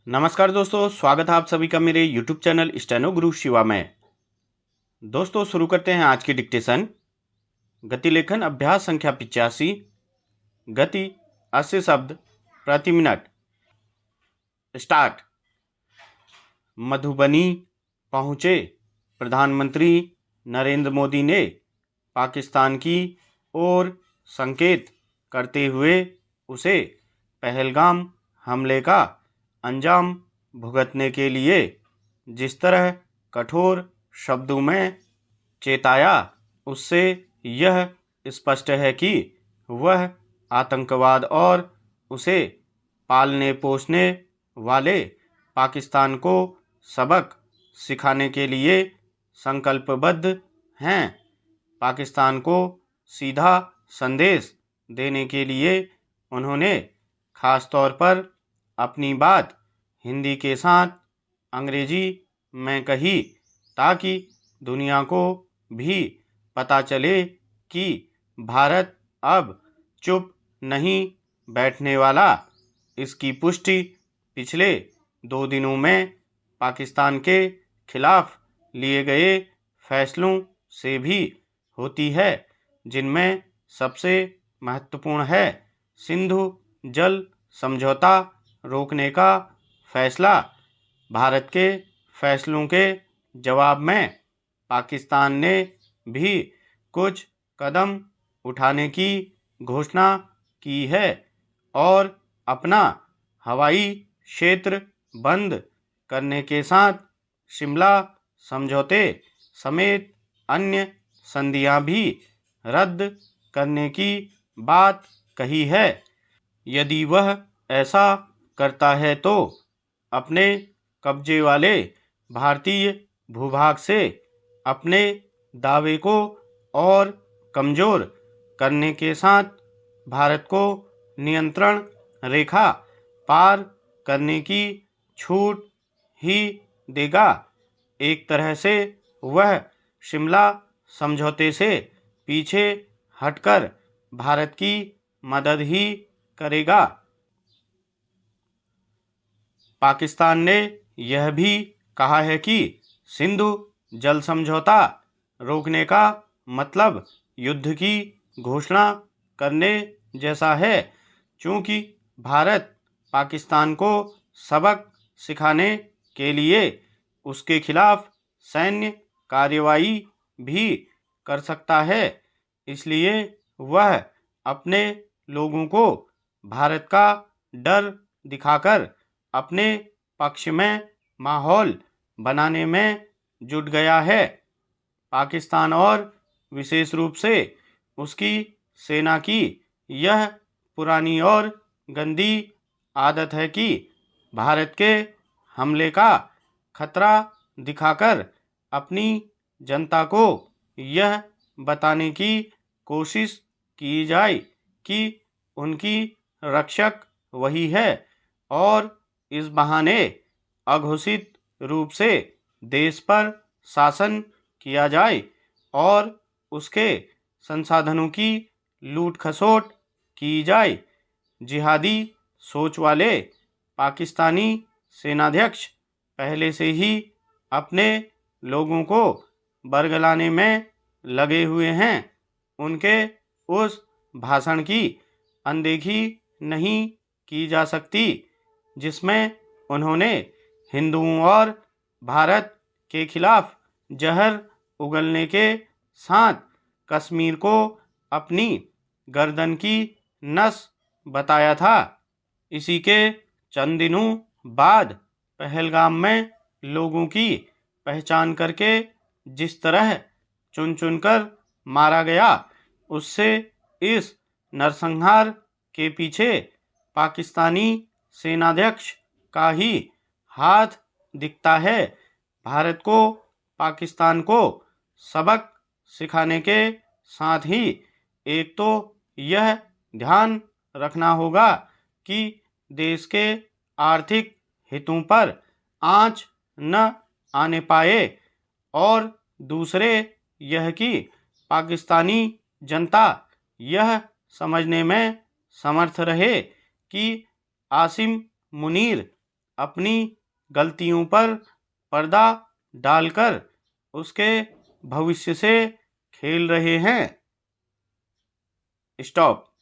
नमस्कार दोस्तों, स्वागत है आप सभी का मेरे YouTube चैनल स्टेनो गुरु शिवा में। दोस्तों शुरू करते हैं आज की डिक्टेशन। गति लेखन अभ्यास संख्या 85। गति 80 शब्द प्रति मिनट। स्टार्ट। मधुबनी पहुँचे प्रधानमंत्री नरेंद्र मोदी ने पाकिस्तान की ओर संकेत करते हुए उसे पहलगाम हमले का अंजाम भुगतने के लिए जिस तरह कठोर शब्दों में चेताया, उससे यह स्पष्ट है कि वह आतंकवाद और उसे पालने पोसने वाले पाकिस्तान को सबक सिखाने के लिए संकल्पबद्ध हैं। पाकिस्तान को सीधा संदेश देने के लिए उन्होंने खास तौर पर अपनी बात हिंदी के साथ अंग्रेजी में कही, ताकि दुनिया को भी पता चले कि भारत अब चुप नहीं बैठने वाला। इसकी पुष्टि पिछले 2 दिनों में पाकिस्तान के खिलाफ लिए गए फैसलों से भी होती है, जिनमें सबसे महत्वपूर्ण है सिंधु जल समझौता रोकने का फैसला। भारत के फैसलों के जवाब में पाकिस्तान ने भी कुछ कदम उठाने की घोषणा की है और अपना हवाई क्षेत्र बंद करने के साथ शिमला समझौते समेत अन्य संधियां भी रद्द करने की बात कही है। यदि वह ऐसा करता है तो अपने कब्जे वाले भारतीय भूभाग से अपने दावे को और कमज़ोर करने के साथ भारत को नियंत्रण रेखा पार करने की छूट ही देगा। एक तरह से वह शिमला समझौते से पीछे हटकर भारत की मदद ही करेगा। पाकिस्तान ने यह भी कहा है कि सिंधु जल समझौता रोकने का मतलब युद्ध की घोषणा करने जैसा है, चूँकि भारत पाकिस्तान को सबक सिखाने के लिए उसके खिलाफ सैन्य कार्रवाई भी कर सकता है। इसलिए वह अपने लोगों को भारत का डर दिखाकर अपने पक्ष में माहौल बनाने में जुट गया है। पाकिस्तान और विशेष रूप से उसकी सेना की यह पुरानी और गंदी आदत है कि भारत के हमले का खतरा दिखाकर अपनी जनता को यह बताने की कोशिश की जाए कि उनकी रक्षक वही है और इस बहाने अघोषित रूप से देश पर शासन किया जाए और उसके संसाधनों की लूट खसोट की जाए। जिहादी सोच वाले पाकिस्तानी सेनाध्यक्ष पहले से ही अपने लोगों को बरगलाने में लगे हुए हैं। उनके उस भाषण की अनदेखी नहीं की जा सकती जिसमें उन्होंने हिंदुओं और भारत के खिलाफ जहर उगलने के साथ कश्मीर को अपनी गर्दन की नस बताया था। इसी के चंद दिनों बाद पहलगाम में लोगों की पहचान करके जिस तरह चुन चुनकर मारा गया, उससे इस नरसंहार के पीछे पाकिस्तानी सेनाध्यक्ष का ही हाथ दिखता है। भारत को पाकिस्तान को सबक सिखाने के साथ ही एक तो यह ध्यान रखना होगा कि देश के आर्थिक हितों पर आंच न आने पाए और दूसरे यह कि पाकिस्तानी जनता यह समझने में समर्थ रहे कि आसिम मुनीर अपनी गलतियों पर पर्दा डालकर उसके भविष्य से खेल रहे हैं। स्टॉप।